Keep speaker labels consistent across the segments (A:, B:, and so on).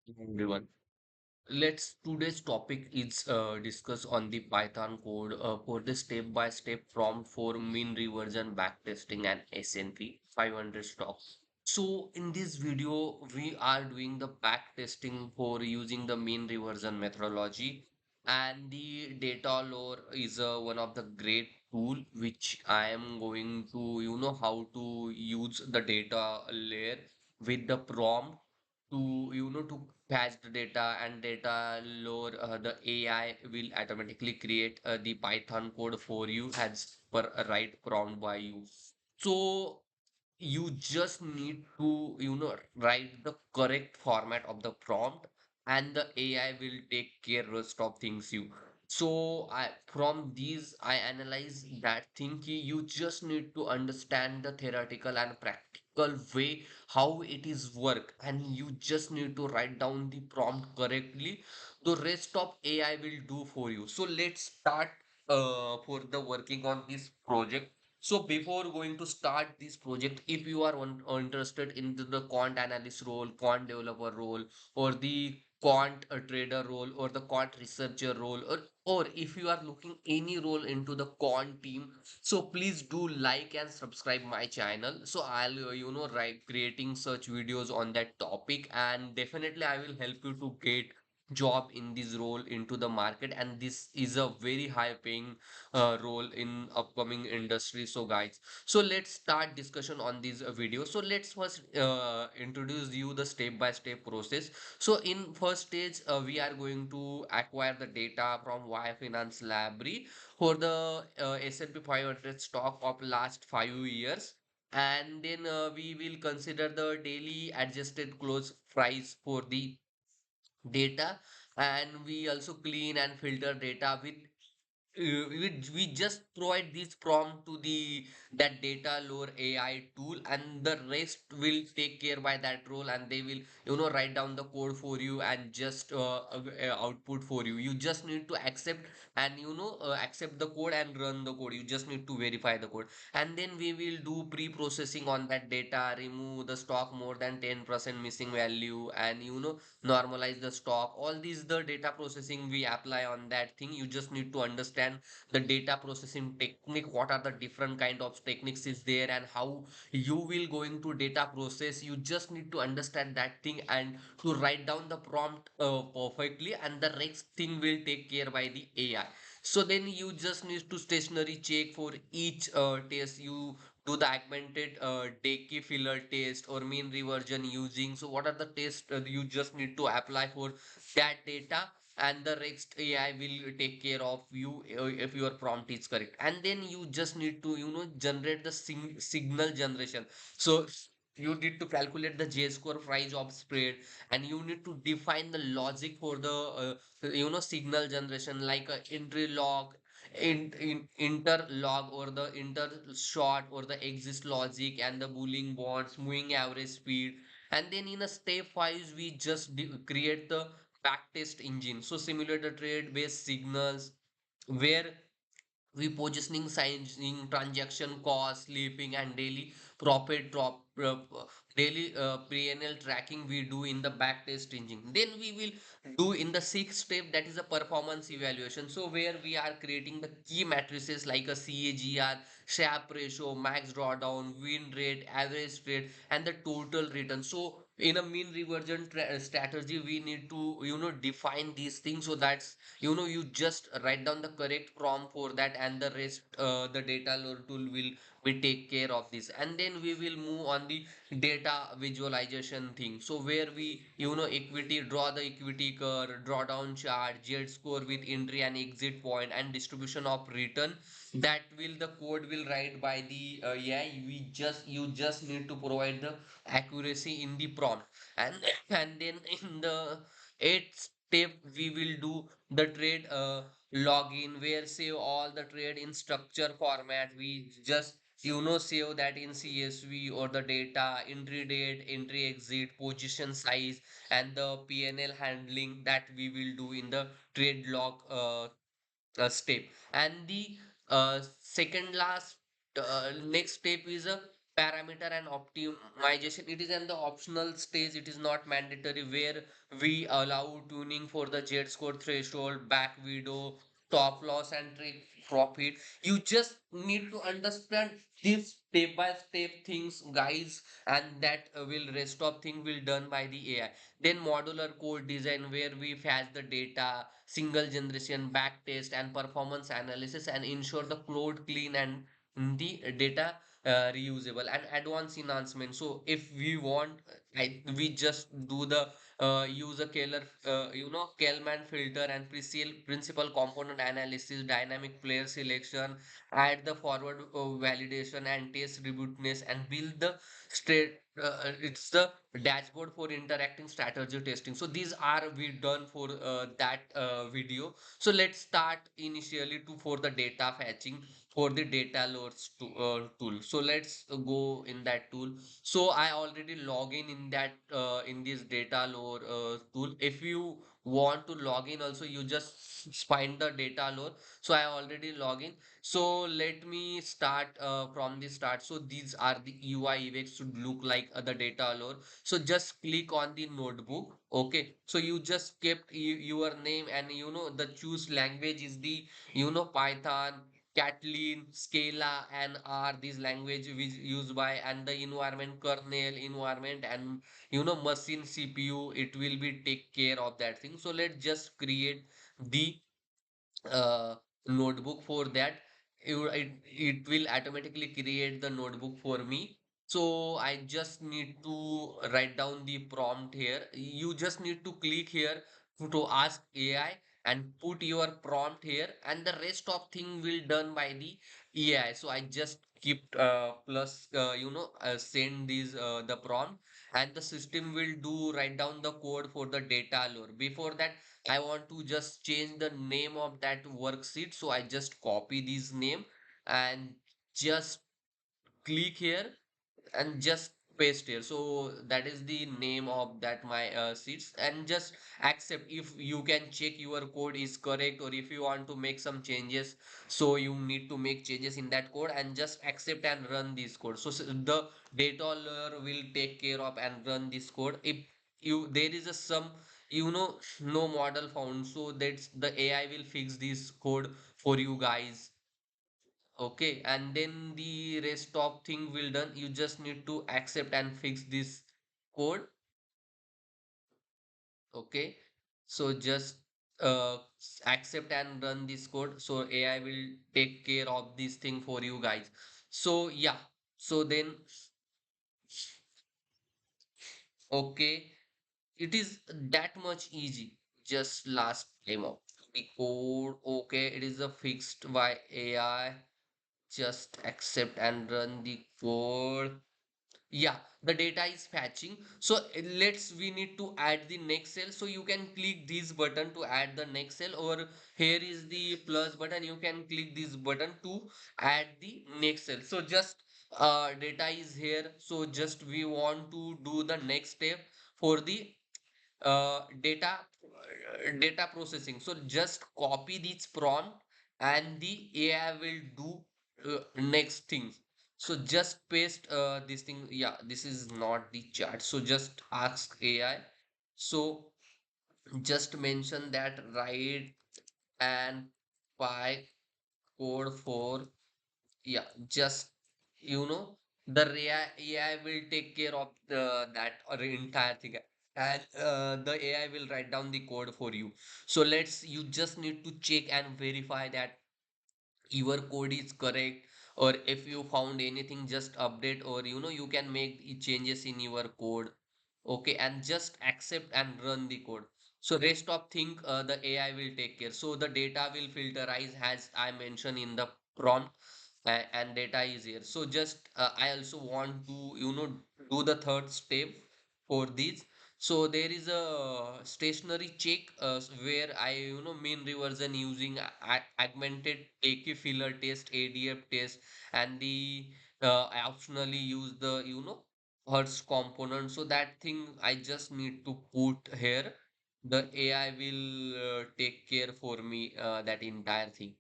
A: Everyone. Let's today's topic is discuss on the Python code for the step-by-step prompt for mean reversion backtesting and S&P 500 stocks. So in this video, we are doing the backtesting for using the mean reversion methodology, and the Datalore is one of the great tool which I am going to how to use the data layer with the prompt to to patch the data and data load. The AI will automatically create the Python code for you as per a right prompt by you. So you just need to write the correct format of the prompt, and the AI will take care rest of things you. So I from these I analyze that thing you just need to understand the theoretical and practical way how it is work, and you just need to write down the prompt correctly. The rest of AI will do for you. So let's start for the working on this project. So before going to start this project, if you are interested in the quant analyst role, quant developer role, or the quant trader role, or the quant researcher role, or if you are looking any role into the quant team, so please do like and subscribe my channel. So I'll write creating such videos on that topic, and definitely I will help you to get job in this role into the market, and this is a very high paying role in upcoming industry. So guys, so let's start discussion on this video. So let's first introduce you the step by step process. So in first stage, we are going to acquire the data from Yfinance library for the S&P 500 stock of last 5 years, and then we will consider the daily adjusted close price for the data, and we also clean and filter data with we just provide this prompt to the that data lore AI tool, and the rest will take care by that role, and they will write down the code for you and just output for you. You just need to accept and accept the code and run the code. You just need to verify the code, and then we will do pre-processing on that data, remove the stock more than 10% missing value, and normalize the stock. All these the data processing we apply on that thing. You just need to understand the data processing technique, what are the different kind of techniques is there, and how you will going to data process. You just need to understand that thing and to write down the prompt perfectly, and the next thing will take care by the AI. So then you just need to stationary check for each test. You do the augmented decay filler test or mean reversion using. So what are the tests you just need to apply for that data, and the rest AI will take care of you if your prompt is correct. And then you just need to generate the signal generation. So you need to calculate the J score price of spread, and you need to define the logic for the signal generation, like a entry log, interlog, or the inter short, or the exist logic, and the Boolean bonds, moving average speed. And then in a step 5 we just create the backtest engine. So simulate the trade based signals where we positioning, signing, transaction cost, sleeping, and daily profit drop, daily PNL tracking we do in the backtest engine. Then we will do in the sixth step, that is a performance evaluation. So where we are creating the key matrices like a CAGR, Sharpe Ratio, max drawdown, win rate, average rate, and the total return. So in a mean reversion strategy, we need to define these things. So that's you just write down the correct prompt for that, and the rest the data load tool will take care of this. And then we will move on the data visualization thing. So where we equity, draw the equity curve, drawdown chart, z score with entry and exit point, and distribution of return. That will the code will write by the AI. You just need to provide the accuracy in the prompt. and and then in the eighth step we will do the trade login, where save all the trade in structure format. We just save that in CSV, or the data entry date, entry exit, position size, and the PNL handling that we will do in the trade log step. And the second last next step is a parameter and optimization, it is in the optional stage, it is not mandatory, where we allow tuning for the z score threshold, back window, stop loss and take profit. You just need to understand these step by step things, guys, and that will rest of thing will done by the AI. Then modular code design, where we fetch the data, single generation, back test and performance analysis, and ensure the code clean and the data reusable. And advanced enhancement, so if we want, we just do the use a Keller, Kalman filter and principal component analysis, dynamic player selection, add the forward validation and test rebutness, and build the straight it's the dashboard for interacting strategy testing. So these are we done for that video. So let's start initially to for the data fetching for the tool. So let's go in that tool. So I already log in that in this Datalore tool. If you want to log in also, you just find the Datalore. So I already log in. So let me start from the start. So these are the UI UX should look like the Datalore. So just click on the notebook. Okay. So you just kept your name, and the choose language is the Python, Catalan, Scala, and R. These language which used by, and the environment kernel environment, and machine CPU. It will be take care of that thing. So let's just create the uh, notebook for that. It will automatically create the notebook for me. So I just need to write down the prompt here. You just need to click here to ask AI and put your prompt here, and the rest of thing will done by the AI. So I just keep plus send these the prompt, and the system will do write down the code for the data lore. Before that, I want to just change the name of that worksheet. So I just copy this name and just click here and just paste here. So that is the name of that my sheets, and just accept. If you can check your code is correct, or if you want to make some changes, so you need to make changes in that code, and just accept and run this code. So the data layer will take care of and run this code. If you there is a some no model found, so that's the AI will fix this code for you guys. Okay, and then the rest of thing will done. You just need to accept and fix this code. Okay, so just accept and run this code. So AI will take care of this thing for you guys. So yeah, so then okay, it is that much easy. Just last time of the code. Okay, it is a fixed by AI. Just accept and run the code. Yeah, the data is fetching. So let's we need to add the next cell. So you can click this button to add the next cell, or here is the plus button. You can click this button to add the next cell. So just data is here. So just we want to do the next step for the data processing. So just copy this prompt, and the AI will do next things. So just paste this thing. Yeah, this is not the chart. So just ask AI. So just mention that write and py code for, yeah, just you know the AI will take care of that or entire thing, and the AI will write down the code for you. So you just need to check and verify that your code is correct, or if you found anything, just update, or you can make changes in your code. Okay, and just accept and run the code. So rest of thing the AI will take care. So the data will filterize as I mentioned in the prompt, and data is here. So just I also want to do the third step for this. So there is a stationary check where I mean reversion using augmented AK filler test, ADF test, and the I optionally use the hertz component. So that thing I just need to put here. The AI will take care for me that entire thing.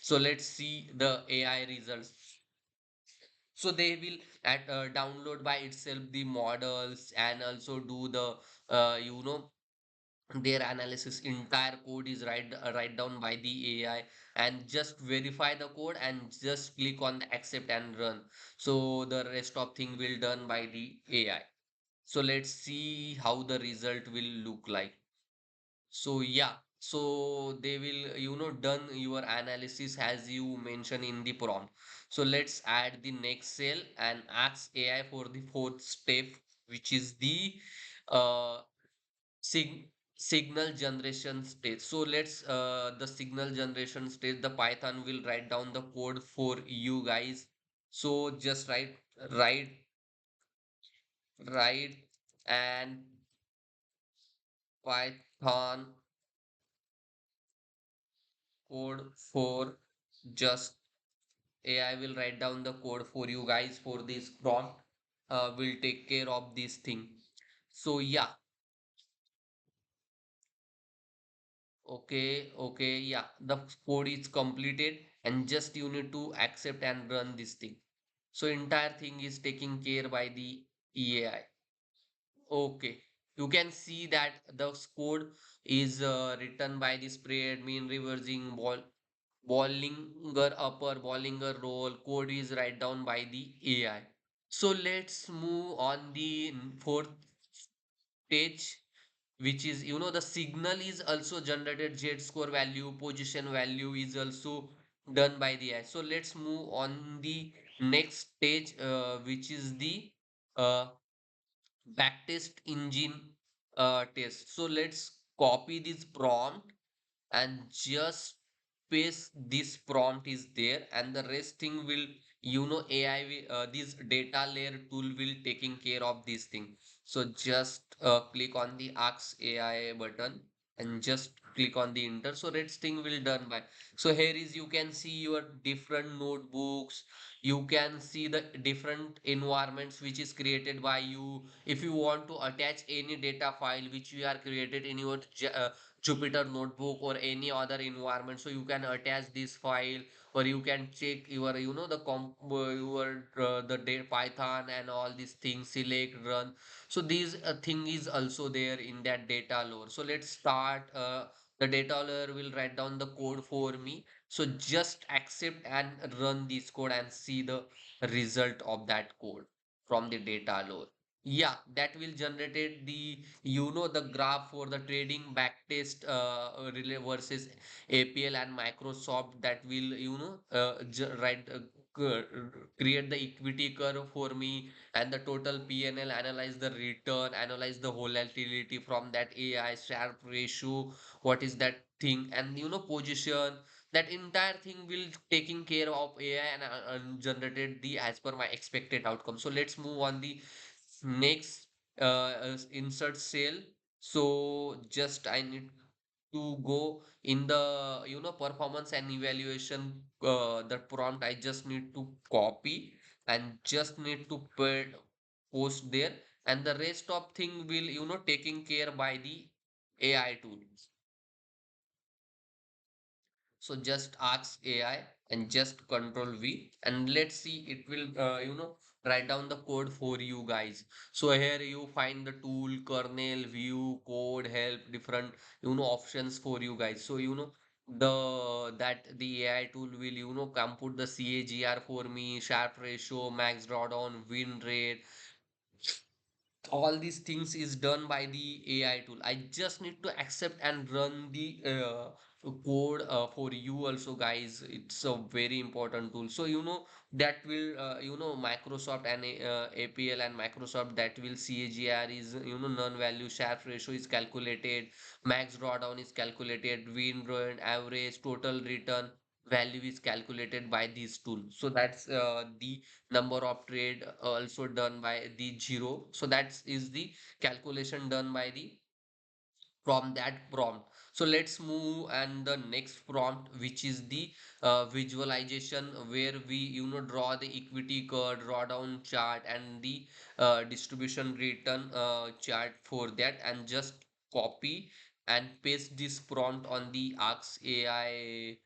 A: So let's see the AI results. So they will download by itself the models and also do the their analysis. Entire code is write down by the AI, and just verify the code and just click on the accept and run. So the rest of thing will done by the AI. So let's see how the result will look like. So yeah, so they will done your analysis as you mention in the prompt. So let's add the next cell and ask AI for the fourth step, which is the uh, signal generation stage. So let's the signal generation stage, the Python will write down the code for you guys. So just write write and Python code for just AI will write down the code for you guys for this prompt. Will take care of this thing. So yeah, okay, yeah, the code is completed and just you need to accept and run this thing. So entire thing is taken care by the AI. Okay, you can see that the code is written by the spread, mean reversing, Bollinger upper, Bollinger roll. Code is write down by the AI. So let's move on the fourth stage, which is the signal is also generated. Z score value, position value is also done by the AI. So let's move on the next stage, which is the uh, backtest engine test. So let's copy this prompt and just paste this prompt is there, and the rest thing will AI this data layer tool will taking care of this thing. So just click on the ask AI button and just click on the enter. So rest thing will done by. So here is you can see your different notebooks, you can see the different environments which is created by you. If you want to attach any data file which you are created in your Jupyter notebook or any other environment, so you can attach this file, or you can check your the your Python and all these things, select, run. So these thing is also there in that data lore. So let's start. The data lore will write down the code for me. So just accept and run this code and see the result of that code from the data lore. Yeah, that will generate the the graph for the trading backtest relay versus APL and Microsoft. That will create the equity curve for me and the total PNL, analyze the return, analyze the volatility from that AI, Sharpe ratio, what is that thing, and position. That entire thing will taking care of AI and generated the as per my expected outcome. So let's move on the next insert cell. So just I need to go in the performance and evaluation, the prompt I just need to copy and just need to post there, and the rest of thing will taking care by the AI tool. So just ask AI and just control V, and let's see it will write down the code for you guys. So here you find the tool, kernel, view, code, help, different options for you guys. So the AI tool will compute the CAGR for me, Sharpe ratio, max drawdown, win rate. All these things is done by the AI tool. I just need to accept and run the code for you also, guys. It's a very important tool. So that will Microsoft and APL and Microsoft, that will CAGR is non-value, Sharpe ratio is calculated, max drawdown is calculated, win rate, average, total return value is calculated by this tool. So that's the number of trade also done by the zero. So that is the calculation done by the from that prompt. So let's move and the next prompt, which is the visualization, where we draw the equity curve, drawdown chart, and the distribution return chart for that, and just copy and paste this prompt on the ask AI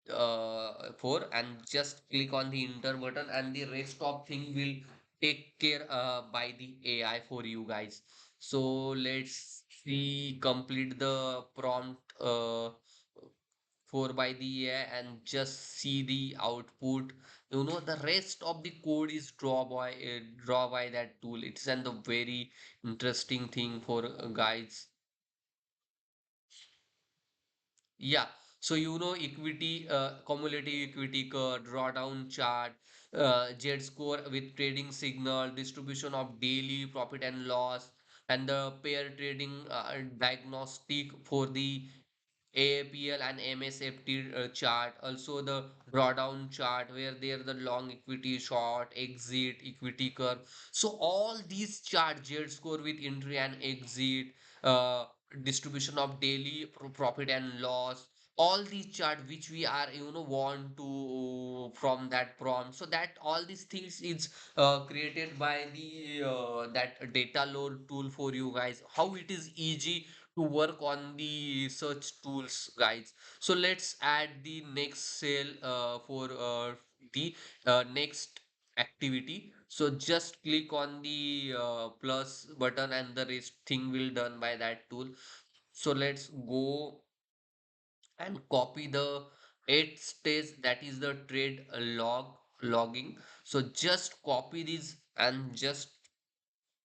A: for, and just click on the enter button, and the rest of thing will take care by the AI for you guys. So let's see, complete the prompt for by the AI and just see the output. You know, the rest of the code is draw by that tool. It's and the very interesting thing for guys. Yeah, so you know equity, cumulative equity curve, drawdown chart, Z score with trading signal, distribution of daily profit and loss, and the pair trading diagnostic for the AAPL and MSFT chart, also the drawdown chart where there the long equity, short, exit, equity curve. So all these charts, Z score with entry and exit, uh, distribution of daily profit and loss, all these chart which we are want to from that prompt. So that all these things is created by the that data load tool for you guys. How it is easy to work on the search tools, guys. So let's add the next cell for the next activity. So just click on the plus button and the rest thing will done by that tool. So let's go and copy the eighth stage, that is the trade logging. So just copy this and just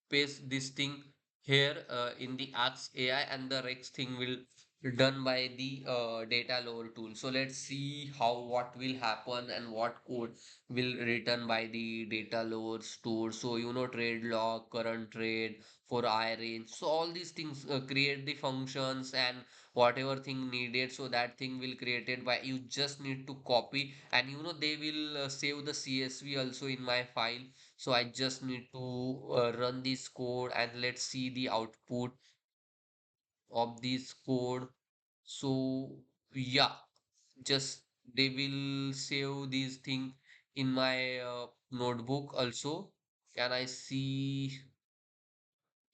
A: paste this thing here in the Ask AI, and the next thing will done by the data lower tool. So let's see how what will happen and what code will written by the data lower tool. So you know trade log, current trade for I range. So all these things create the functions and whatever thing needed. So that thing will created by you. Just need to copy, and you know they will save the CSV also in my file. So I just need to run this code and let's see the output of this code. So yeah, just they will save these thing in my notebook also. Can I see?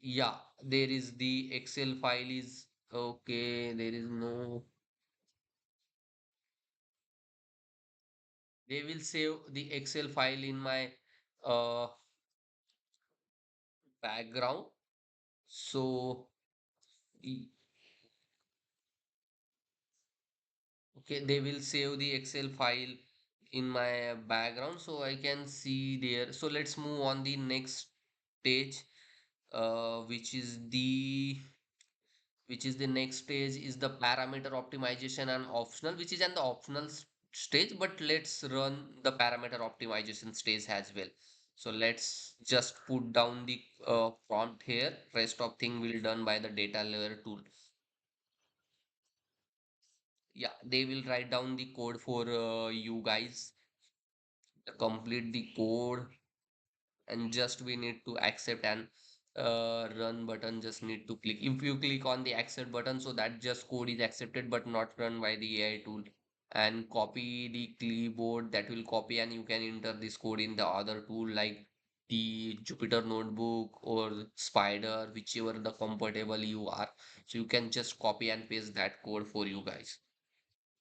A: Yeah, there is the Excel file is okay. There is no. They will save the Excel file in my uh background. So okay, they will save the Excel file in my background so I can see there. So let's move on the next stage, which is the next stage is the parameter optimization and optional, which is an the optional stage, but let's run the parameter optimization stage as well. So let's just put down the prompt here. Rest of thing will done by the data layer tool. Yeah, they will write down the code for you guys, complete the code, and just we need to accept, and run button just need to click. If you click on the accept button, so that just code is accepted but not run by the AI tool. And copy the clipboard, that will copy, and you can enter this code in the other tool like the Jupyter notebook or Spider, whichever the comfortable you are. So you can just copy and paste that code for you guys.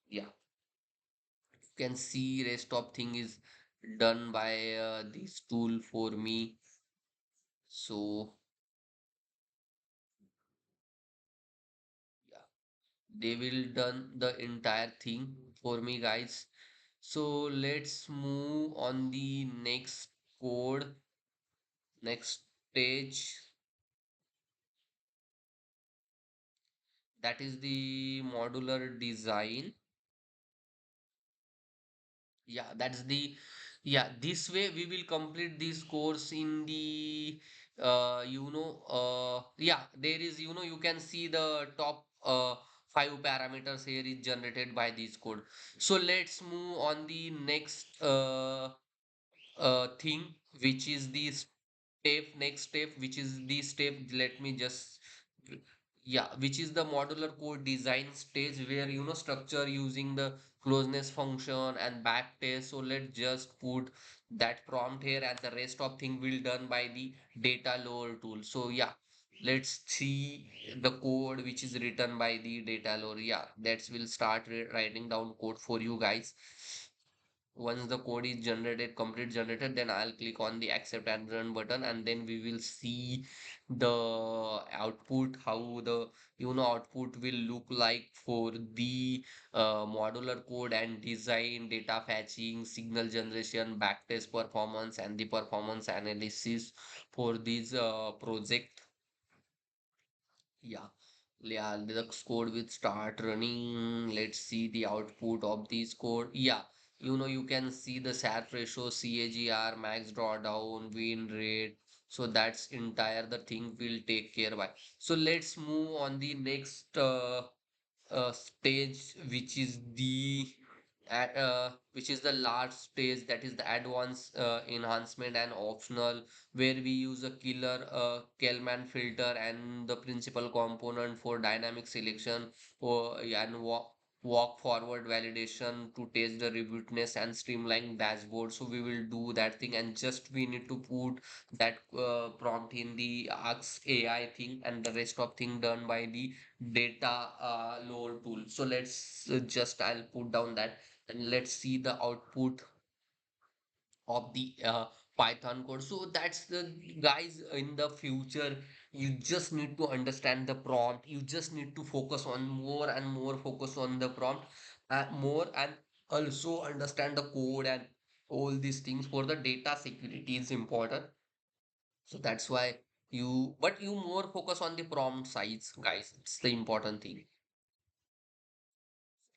A: Yeah, you can see rest of thing is done by this tool for me. So yeah, they will done the entire thing for me, guys. So let's move on the next code, next stage, that is the modular design. Yeah, that's the, yeah, this way we will complete this course in the yeah, there is, you can see the top five parameters here is generated by this code. So let's move on the next thing, which is the next step, which is the step, let me just, yeah, which is the modular code design stage, where structure using the closeness function and backtest. So let's just put that prompt here, and the rest of thing will done by the data lower tool. So yeah, Let's see the code which is written by the Datalore. Yeah, that will start writing down code for you guys. Once the code is generated, complete generated, then I'll click on the accept and run button, and then we will see the output, how the output will look like for the modular code and design, data fetching, signal generation, backtest performance, and the performance analysis for this project. Yeah, yeah, Linux code will start running. Let's see the output of this code. Yeah, you can see the Sharpe ratio, CAGR, max drawdown, win rate. So that's entire the thing will take care by. So let's move on the next stage, which is the last stage, that is the advanced enhancement and optional, where we use a killer Kalman filter and the principal component for dynamic selection for and walk forward validation to test the robustness and streamline dashboard. So we will do that thing, and just we need to put that prompt in the Ask AI thing, and the rest of thing done by the data load tool. So let's just I'll put down that, and let's see the output of the Python code. So that's the guys, in the future you just need to understand the prompt. You just need to focus on more and more focus on the prompt more, and also understand the code and all these things. For the data security is important, so that's why you more focus on the prompt size, guys. It's the important thing.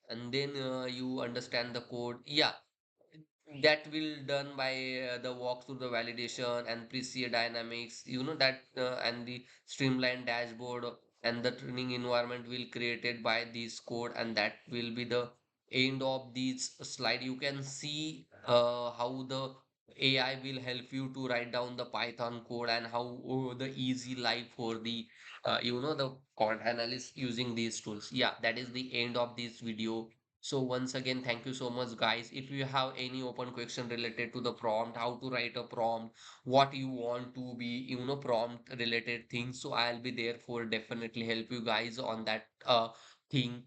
A: And then you understand the code. Yeah, that will done by the walk through the validation and pre dynamics, that and the streamlined dashboard and the training environment will created by this code, and that will be the end of this slide. You can see how the AI will help you to write down the Python code, and how the easy life for the the quant analyst using these tools. Yeah, that is the end of this video. So once again, thank you so much, guys. If you have any open question related to the prompt, how to write a prompt, what you want to be, prompt related things, so I'll be there for definitely help you guys on that thing.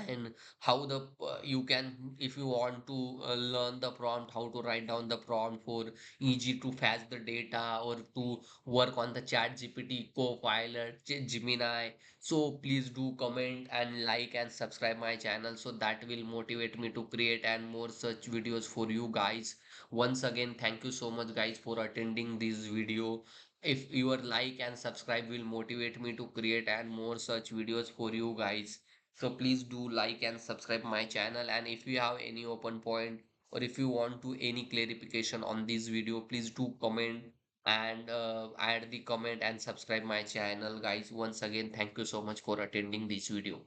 A: And how the you can, if you want to learn the prompt, how to write down the prompt for easy to fetch the data, or to work on the chat GPT, Copilot, Gemini. So please do comment and like and subscribe my channel, so that will motivate me to create and more such videos for you guys. Once again, thank you so much, guys, for attending this video. If your like and subscribe will motivate me to create and more such videos for you guys, so please do like and subscribe my channel. And if you have any open point, or if you want to any clarification on this video, please do comment and add the comment and subscribe my channel, guys. Once again, thank you so much for attending this video.